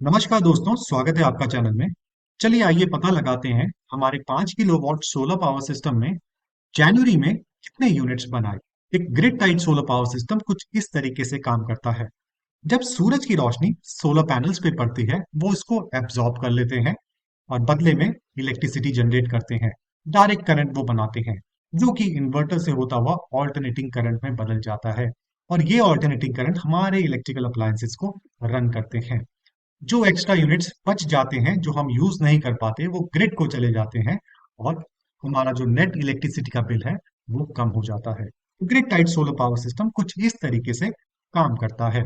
नमस्कार दोस्तों, स्वागत है आपका चैनल में। चलिए आइए पता लगाते हैं हमारे 5 किलोवाट सोलर पावर सिस्टम में जनवरी में कितने यूनिट्स बनाए। एक grid tied solar power system कुछ इस तरीके से काम करता है। जब सूरज की रोशनी सोलर पैनल्स पे पड़ती है, वो इसको एब्जॉर्ब कर लेते हैं और बदले में इलेक्ट्रिसिटी जनरेट करते हैं। डायरेक्ट करंट वो बनाते हैं, जो कि इन्वर्टर से होता हुआ ऑल्टरनेटिंग करंट में बदल जाता है। और ये ऑल्टरनेटिंग करंट हमारे इलेक्ट्रिकल अप्लायंसेस को रन करते हैं। जो एक्स्ट्रा यूनिट्स बच जाते हैं, जो हम यूज नहीं कर पाते, वो ग्रिड को चले जाते हैं और हमारा जो नेट इलेक्ट्रिसिटी का बिल है वो कम हो जाता है। Grid tied solar power system कुछ इस तरीके से काम करता है।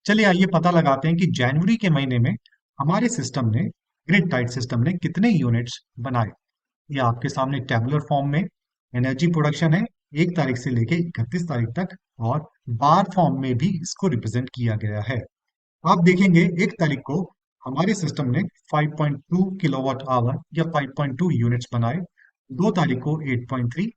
चलिए आइए पता लगाते हैं कि जनवरी के महीने में हमारे सिस्टम ने, ग्रिड टाइड सिस्टम ने कितने यूनिट्स बनाए। ये आपके सामने टेबुलर फॉर्म में एनर्जी प्रोडक्शन है, 1 तारीख से लेके 31 तारीख तक, और बार फॉर्म में भी इसको रिप्रेजेंट किया गया है। आप देखेंगे 1 तारीख को हमारे सिस्टम ने 5.2 किलोवाट आवर या 5.2 यूनिट्स बनाए। 2 तारीख को 8.3,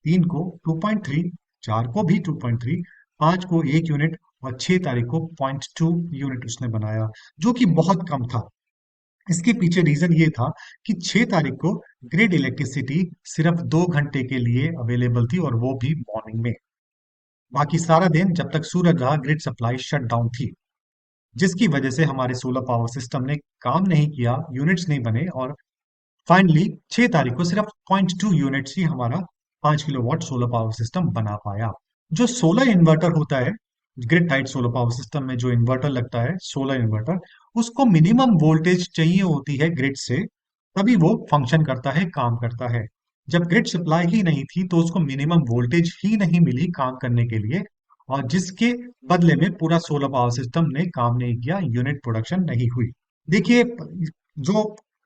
3 को 2.3, 4 को भी 2.3, 5 को 1 यूनिट और 6 तारीख को 0.2 यूनिट उसने बनाया, जो कि बहुत कम था। इसके पीछे रीजन ये था कि 6 तारीख को ग्रिड इलेक्ट्रिसिटी सिर्फ 2 घंटे के लिए अवेलेबल थी, और वो भी मॉर्निंग में। बाकी सारा दिन जब तक सूरज रहा, ग्रिड सप्लाई शट डाउन थी, जिसकी वजह से हमारे सोलर पावर सिस्टम ने काम नहीं किया, यूनिट्स नहीं बने, और फाइनली 6 तारीख को सिर्फ 0.2 यूनिट्स ही हमारा 5 किलोवाट सोलर पावर सिस्टम बना पाया। जो सोलर इन्वर्टर होता है, grid tied solar power system में जो इन्वर्टर लगता है, सोलर इन्वर्टर, उसको मिनिमम वोल्टेज चाहिए होती है ग्रिड से, तभी वो फंक्शन करता है, काम करता है। जब ग्रिड सप्लाई ही नहीं थी तो उसको मिनिमम वोल्टेज ही नहीं मिली काम करने के लिए, और जिसके बदले में पूरा सोलर पावर सिस्टम ने काम नहीं किया, यूनिट प्रोडक्शन नहीं हुई। देखिए, जो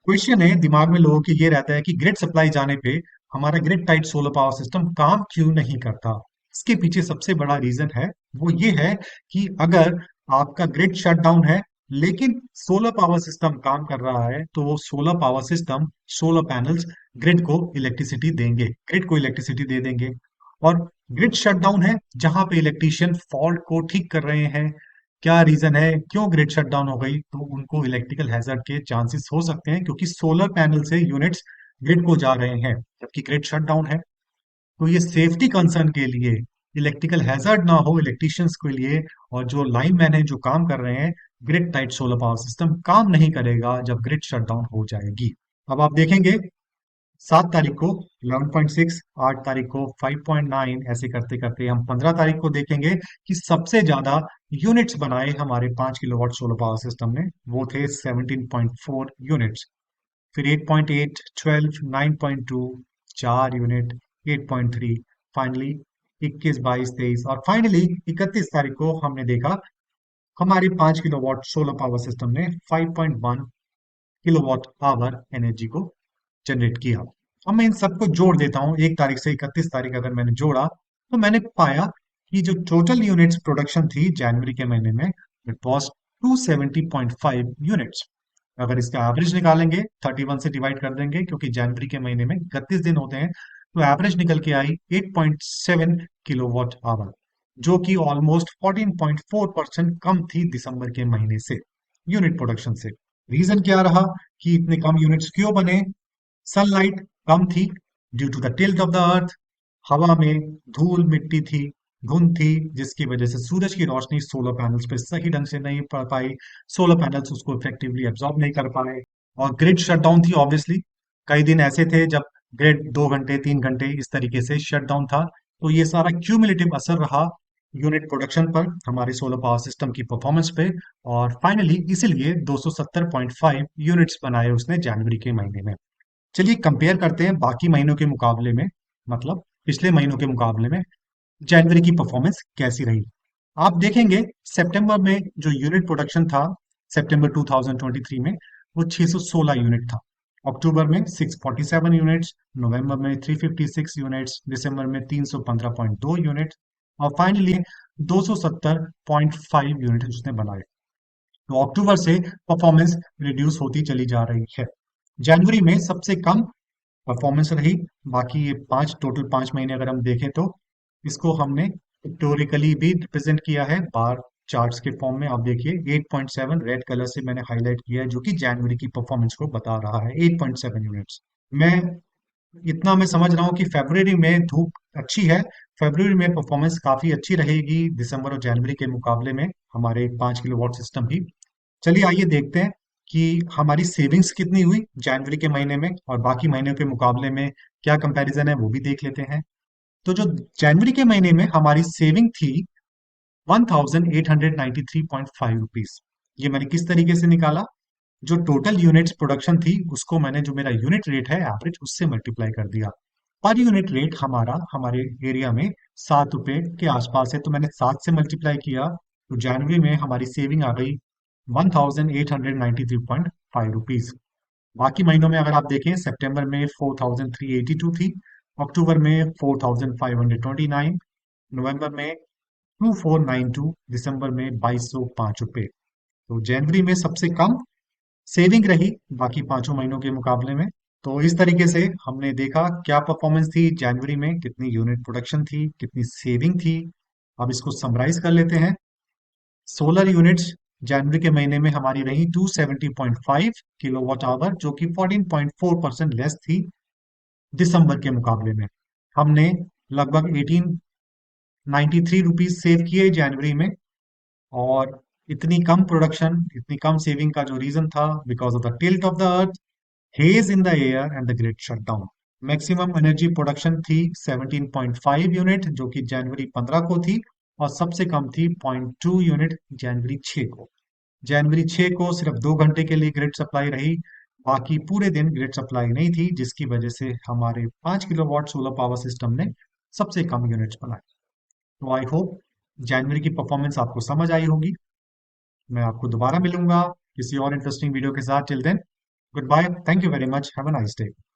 क्वेश्चन है दिमाग में लोगों के ये रहता है कि ग्रिड सप्लाई जाने पे हमारा grid tied solar power system काम क्यों नहीं करता। इसके पीछे सबसे बड़ा रीजन है, वो ये है कि अगर आपका ग्रिड शट डाउन है लेकिन सोलर पावर सिस्टम काम कर रहा है, तो वो solar power system, solar panels grid को इलेक्ट्रिसिटी देंगे, ग्रिड को इलेक्ट्रिसिटी दे देंगे। और ग्रिड शटडाउन है जहां पे इलेक्ट्रिशियन फॉल्ट को ठीक कर रहे हैं। क्या रीजन है, क्यों ग्रिड शटडाउन हो गई, तो उनको इलेक्ट्रिकल हैजर्ड के चांसेस हो सकते हैं, क्योंकि सोलर पैनल से यूनिट्स ग्रिड को जा रहे हैं जबकि ग्रिड शटडाउन है। तो ये सेफ्टी कंसर्न के लिए, इलेक्ट्रिकल हैजर्ड ना हो इलेक्ट्रिशियंस के लिए, और जो लाइनमैन है जो काम कर रहे हैं, grid tight solar power system काम नहीं करेगा जब ग्रिड शटडाउन हो जाएगी। अब आप देखेंगे 7 तारीख को 11.6, 8 तारीख को 5.9, ऐसे करते करते हम 15 तारीख को देखेंगे कि सबसे ज्यादा यूनिट्स बनाए हमारे 5 किलोवाट सोलर पावर सिस्टम ने, वो थे 17.4 यूनिट्स। फिर 8.8, 12, 9.2, 4 यूनिट, 8.3, फाइनली 21, 22, 23, और फाइनली 31 तारीख को हमने देखा हमारी 5 किलोवाट सोलर पावर सिस्टम ने 5.1 किलोवाट आवर एनर्जी को जनरेट किया। अब मैं इन सबको जोड़ देता हूँ, 1 तारीख से 31 तारीख अगर मैंने जोड़ा तो मैंने पाया कि जो टोटल यूनिट्स प्रोडक्शन थी जनवरी के महीने में, इट वॉज 270.5 यूनिट्स। अगर इसका एवरेज निकालेंगे, 31 से डिवाइड कर देंगे, क्योंकि जनवरी के महीने में 31 दिन होते हैं, तो एवरेज निकल के आई 8.7 किलोवाट आवर, जो कि ऑलमोस्ट 14.4% कम थी दिसंबर के महीने से, यूनिट प्रोडक्शन से। रीजन क्या रहा कि इतने कम यूनिट्स क्यों बने? सनलाइट कम थी due to the tilt of the earth. हवा में धूल मिट्टी थी, धुंध थी, जिसकी वजह से सूरज की रोशनी सोलर पैनल्स पे सही ढंग से नहीं पड़ पाई, सोलर पैनल्स उसको इफेक्टिवली एब्जॉर्ब नहीं कर पाए। और ग्रिड शटडाउन थी ऑब्वियसली, कई दिन ऐसे थे जब ग्रिड 2 घंटे 3 घंटे इस तरीके से शटडाउन था। तो ये सारा क्यूमुलेटिव असर रहा यूनिट प्रोडक्शन पर, हमारे सोलर पावर सिस्टम की परफॉर्मेंस पे। और फाइनली इसीलिए 270.5 यूनिट्स बनाए उसने जनवरी के महीने में। चलिए कंपेयर करते हैं बाकी महीनों के मुकाबले में, मतलब पिछले महीनों के मुकाबले में जनवरी की परफॉर्मेंस कैसी रही। आप देखेंगे सितंबर में जो यूनिट प्रोडक्शन था, सितंबर 2023 में, वो 616 यूनिट था। अक्टूबर में 647 यूनिट्स, नवंबर में 356 यूनिट्स, दिसंबर में 315.2 यूनिट, और फाइनली 270.5 यूनिट उसने बनाए। तो अक्टूबर से परफॉर्मेंस रिड्यूस होती चली जा रही है। जनवरी में सबसे कम परफॉर्मेंस रही। बाकी ये टोटल 5 महीने अगर हम देखें तो इसको हमने हिस्टोरिकली भी रिप्रेजेंट किया है, बार चार्ट्स के फॉर्म में आप देखिए 8.7 रेड कलर से मैंने हाईलाइट किया है, जो कि जनवरी की परफॉर्मेंस को बता रहा है, 8.7 यूनिट्स। मैं इतना मैं समझ रहा हूँ कि फरवरी में धूप अच्छी है, फरवरी में परफॉर्मेंस काफी अच्छी रहेगी दिसंबर और जनवरी के मुकाबले में, हमारे 5 किलोवाट सिस्टम की। चलिए आइए देखते हैं कि हमारी सेविंग्स कितनी हुई जनवरी के महीने में और बाकी महीनों के मुकाबले में क्या कंपैरिजन है वो भी देख लेते हैं। तो जो जनवरी के महीने में हमारी सेविंग थी 1893.5 रुपीज। ये मैंने किस तरीके से निकाला, जो टोटल यूनिट्स प्रोडक्शन थी उसको मैंने, जो मेरा यूनिट रेट है एवरेज, उससे मल्टीप्लाई कर दिया। पर यूनिट रेट हमारा हमारे एरिया में 7 रुपए के आसपास है, तो मैंने 7 से मल्टीप्लाई किया, तो जनवरी में हमारी सेविंग आ गई 1893.5 रुपीज। बाकी महीनों में अगर आप देखें, सितंबर में 4382 थी, अक्टूबर में 4529, नवंबर में 2492, दिसंबर में 2205 रुपए। तो जनवरी में सबसे कम सेविंग रही बाकी पांचों महीनों के मुकाबले में। तो इस तरीके से हमने देखा क्या परफॉर्मेंस थी जनवरी में, कितनी यूनिट प्रोडक्शन थी, कितनी सेविंग थी। अब इसको समराइज कर लेते हैं। सोलर यूनिट्स जनवरी के महीने में हमारी रही 270.5 किलोवाट आवर, जो कि 14.4% लेस थी दिसंबर के मुकाबले में। हमने लगभग 1893 रुपीज सेव किए जनवरी में। और इतनी कम प्रोडक्शन, इतनी कम सेविंग का जो रीजन था, because of the tilt of the earth, hedge in the air and the grid shutdown. Maximum energy production थी 17.5 यूनिट, जो कि जनवरी 15 को थी, और सबसे कम थी 0.2 यूनिट जनवरी 6 को। जनवरी 6 को सिर्फ 2 घंटे के लिए ग्रिड सप्लाई रही, बाकी पूरे दिन ग्रिड सप्लाई नहीं थी, जिसकी वजह से हमारे 5 किलोवाट सोलर पावर सिस्टम ने सबसे कम यूनिट्स बनाए। तो आई होप जनवरी की परफॉर्मेंस आपको समझ आई होगी। मैं आपको दोबारा मिलूंगा किसी और इंटरेस्टिंग वीडियो के साथ। Till then, good bye, thank you very much, have a nice day.